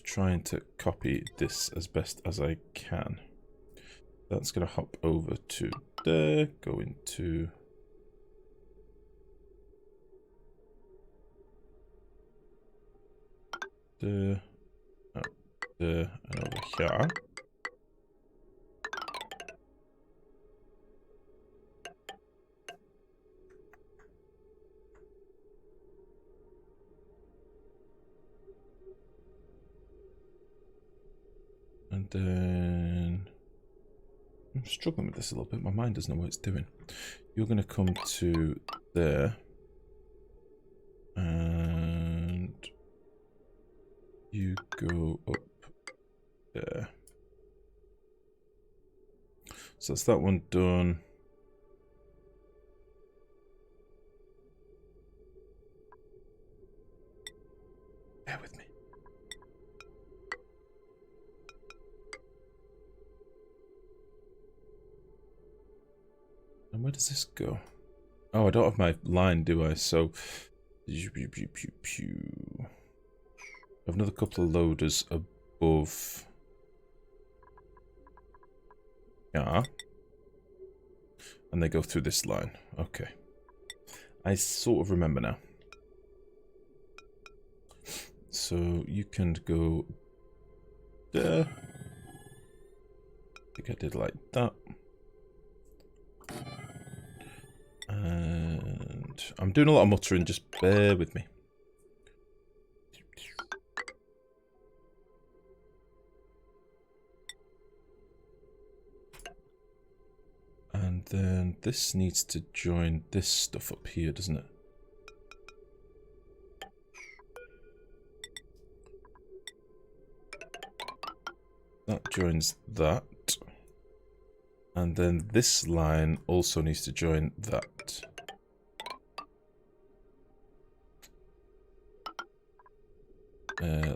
Trying to copy this as best as I can. That's going to hop over to there, go into and over here. And then I'm struggling with this a little bit. My mind doesn't know what it's doing. You're going to come to there. And you go up there. So that's that one done. Bear with me. And where does this go? Oh, I don't have my line, do I? So, I have another couple of loaders above. Yeah. And they go through this line. Okay. I sort of remember now. So, you can go there. I think I did like that. And I'm doing a lot of muttering, just bear with me. And then this needs to join this stuff up here, doesn't it? That joins that. And then this line also needs to join that.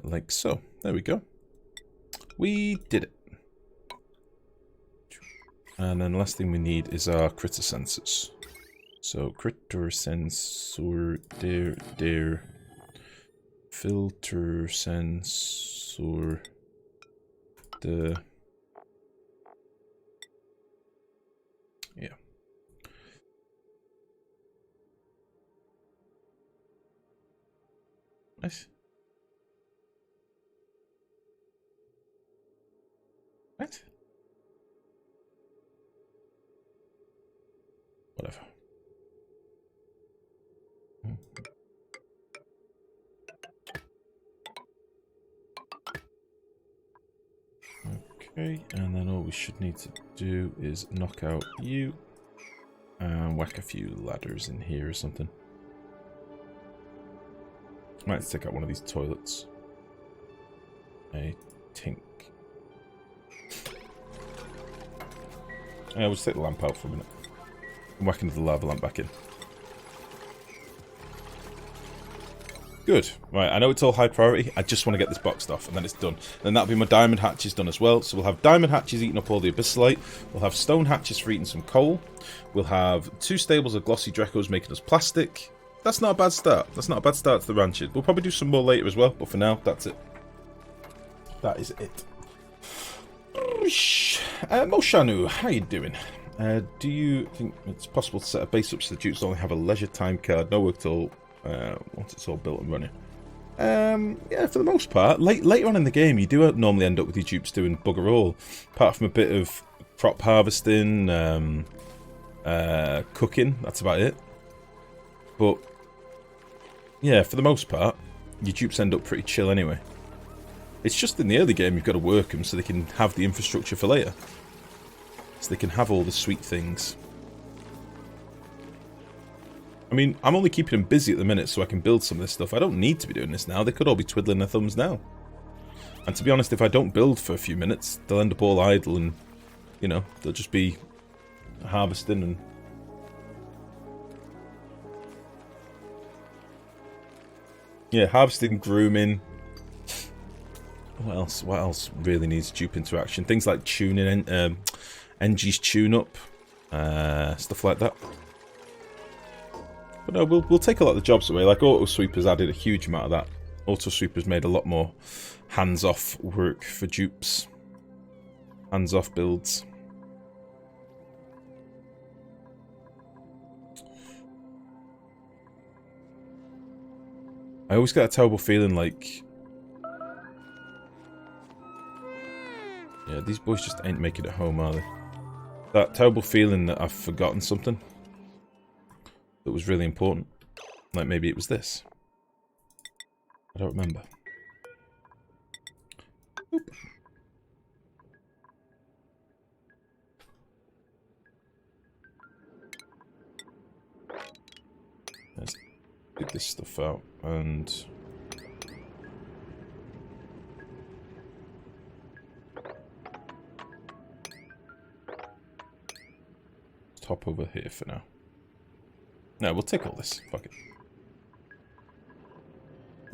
Like so. There we go. We did it. And then the last thing we need is our critter sensors. So critter sensor, there. Filter sensor, the... Yeah. Nice. What? Whatever. Okay, and then all we should need to do is knock out you and whack a few ladders in here or something. Might take out one of these toilets. I think. Yeah, we'll just take the lamp out for a minute. I'm whacking the lava lamp back in. Good. Right, I know it's all high priority. I just want to get this boxed off, and then it's done. Then that'll be my diamond hatches done as well. So we'll have diamond hatches eating up all the abyssalite. We'll have stone hatches for eating some coal. We'll have 2 stables of glossy Drecos making us plastic. That's not a bad start. That's not a bad start to the ranches. We'll probably do some more later as well, but for now, that's it. That is it. Moshanu, how you doing? Do you think it's possible to set a base up so the Dukes only have a leisure time card, no work till once it's all built and running? Yeah, for the most part. Later on in the game, you do normally end up with your dupes doing bugger all, apart from a bit of crop harvesting, cooking. That's about it. But yeah, for the most part, your dupes end up pretty chill anyway. It's just in the early game you've got to work them so they can have the infrastructure for later. So they can have all the sweet things. I mean, I'm only keeping them busy at the minute so I can build some of this stuff. I don't need to be doing this now. They could all be twiddling their thumbs now. And to be honest, if I don't build for a few minutes, they'll end up all idle and, you know, they'll just be harvesting and... Yeah, harvesting, grooming. What else? What else really needs dupe interaction? Things like tuning, NG's tune-up, stuff like that. But no, we'll take a lot of the jobs away. Like Auto Sweeper's added a huge amount of that. Auto Sweeper's made a lot more hands-off work for dupes. Hands-off builds. I always get a terrible feeling like Yeah, these boys just ain't making it home, are they? That terrible feeling that I've forgotten something that was really important. Like maybe it was this. I don't remember. Oop. Let's dig this stuff out and... hop over here for now. No, we'll take all this. Fuck it.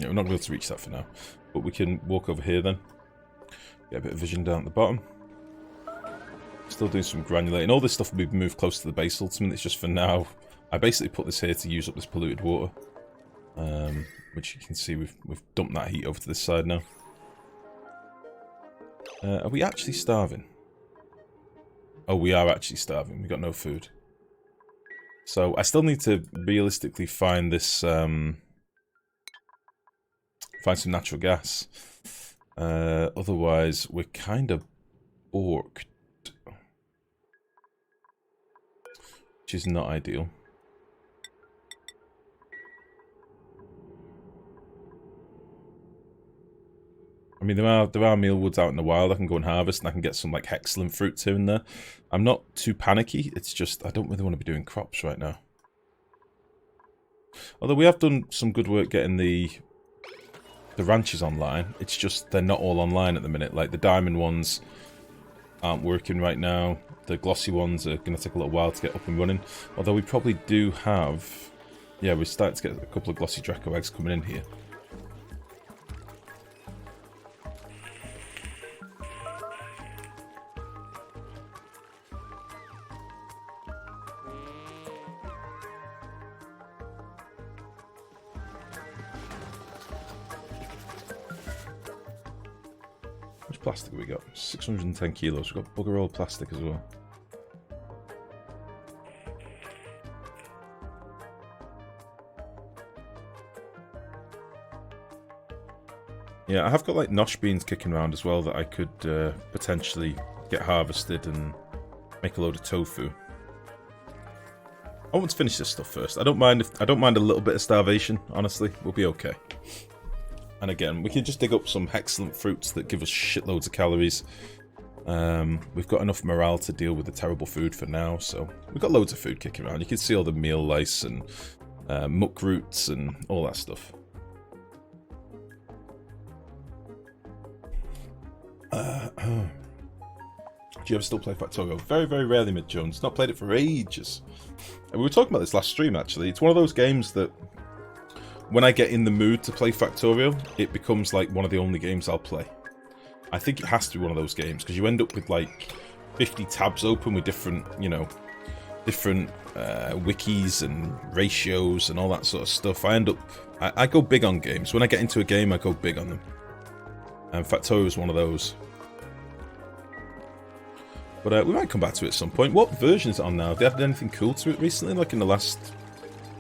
Yeah, we're not going to be able to reach that for now. But we can walk over here then. Get a bit of vision down at the bottom. Still doing some granulating. All this stuff will be moved close to the base ultimately. It's just for now. I basically put this here to use up this polluted water. Which you can see we've dumped that heat over to this side now. Are we actually starving? Oh, we are actually starving. We got no food. So I still need to realistically find this, find some natural gas. Otherwise, we're kind of borked. Which is not ideal. I mean, there are mealwoods out in the wild I can go and harvest, and I can get some, like, excellent fruits here and there. I'm not too panicky, it's just I don't really want to be doing crops right now. Although we have done some good work getting the ranches online, it's just they're not all online at the minute. Like, the diamond ones aren't working right now. The glossy ones are going to take a little while to get up and running. Although we probably do have... Yeah, we're starting to get a couple of glossy Draco eggs coming in here. Plastic we got 610 kilos. We've got bugger all plastic as well. Yeah, I have got like nosh beans kicking around as well that I could potentially get harvested and make a load of tofu. I want to finish this stuff first. I don't mind a little bit of starvation. Honestly, we'll be okay. And again, we can just dig up some excellent fruits that give us shitloads of calories. We've got enough morale to deal with the terrible food for now, so we've got loads of food kicking around. You can see all the meal lice and muck roots and all that stuff. Do you ever still play Factorio? Very, very rarely, Mid Jones. Not played it for ages. And we were talking about this last stream, actually. It's one of those games that when I get in the mood to play Factorio, it becomes like one of the only games I'll play. I think it has to be one of those games, because you end up with like 50 tabs open with different, you know, different wikis and ratios and all that sort of stuff. I go big on games. When I get into a game, I go big on them. And Factorio is one of those. But we might come back to it at some point. What version is it on now? Have they added anything cool to it recently, like in the last,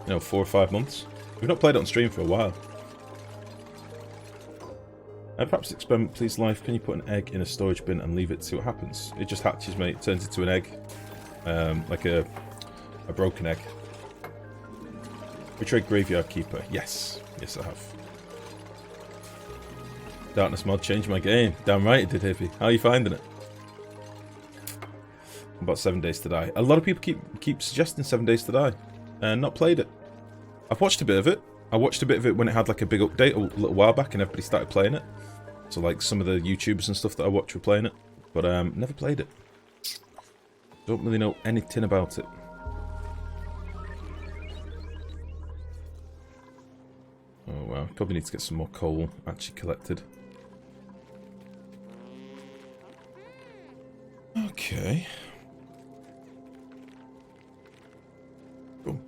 4 or 5 months? We've not played it on stream for a while. Perhaps experiment, please, life. Can you put an egg in a storage bin and leave it to see what happens? It just hatches, mate. It turns into an egg. Like a broken egg. Betrayed Graveyard Keeper. Yes. Yes, I have. Darkness mod changed my game. Damn right it did, Hippie. How are you finding it? About 7 Days to Die. A lot of people keep suggesting 7 Days to Die. And not played it. I've watched a bit of it. I watched a bit of it when it had like a big update a little while back and everybody started playing it. So like some of the YouTubers and stuff that I watch were playing it. But never played it. Don't really know anything about it. Oh wow, probably need to get some more coal actually collected. Okay. Boom.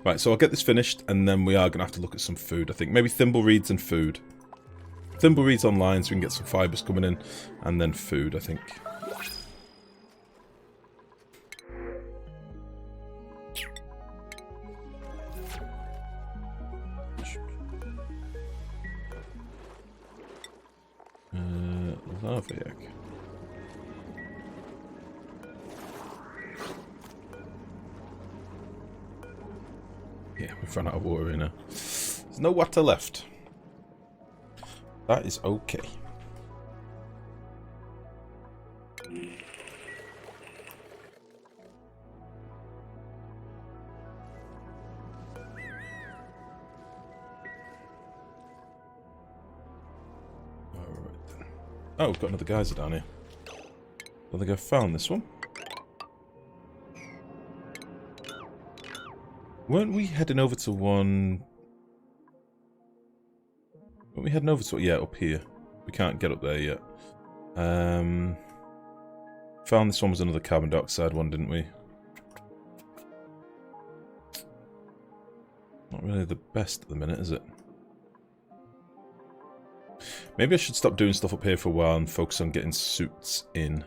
Right, so I'll get this finished, and then we are going to have to look at some food, I think. Maybe thimbleweeds and food. Thimbleweeds online so we can get some fibres coming in, and then food, I think. Larvae egg. Yeah, we've run out of water in here. There's no water left. That is okay. Oh, we've got another geyser down here. I think I found this one. Weren't we heading over to one... Weren't we heading over to it? Yeah, up here. We can't get up there yet. Found this one was another carbon dioxide one, didn't we? Not really the best at the minute, is it? Maybe I should stop doing stuff up here for a while and focus on getting suits in.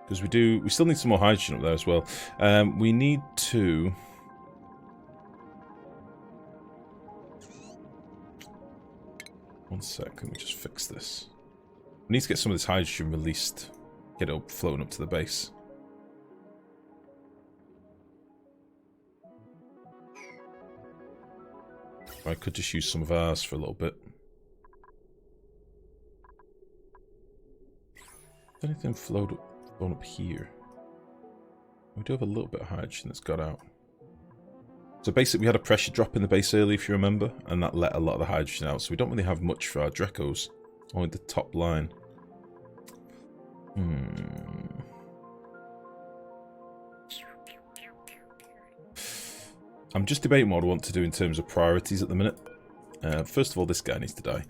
Because we still need some more hydrogen up there as well. We need to... One sec, let me just fix this. We need to get some of this hydrogen released. Get it up, floating up to the base. I could just use some of ours for a little bit. Has anything flown up here? We do have a little bit of hydrogen that's got out. So basically we had a pressure drop in the base earlier, if you remember, and that let a lot of the hydrogen out. So we don't really have much for our Drecos. Only the top line. I'm just debating what I want to do in terms of priorities at the minute. First of all, this guy needs to die.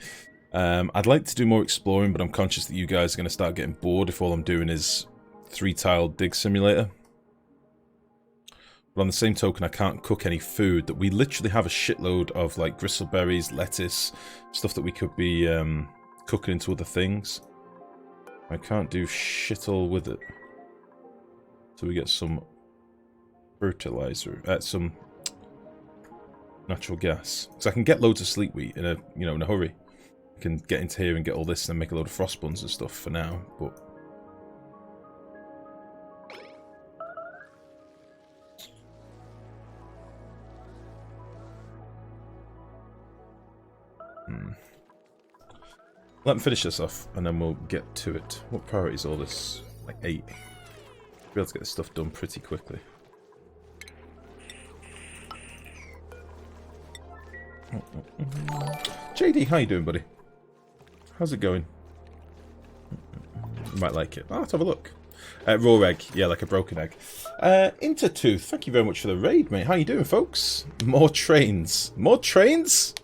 I'd like to do more exploring, but I'm conscious that you guys are going to start getting bored if all I'm doing is 3-tile dig simulator. But on the same token, I can't cook any food. That we literally have a shitload of like gristleberries, lettuce, stuff that we could be cooking into other things. I can't do shit all with it. So we get some fertilizer, some natural gas. Because I can get loads of sleep wheat in a hurry. I can get into here and get all this and make a load of frost buns and stuff for now, but let me finish this off and then we'll get to it. What priority is all this? Like 8. Be able to get this stuff done pretty quickly. JD, how you doing, buddy? How's it going? You might like it. Oh, let's have a look. Raw egg. Yeah, like a broken egg. Intertooth, thank you very much for the raid, mate. How you doing, folks? More trains. More trains?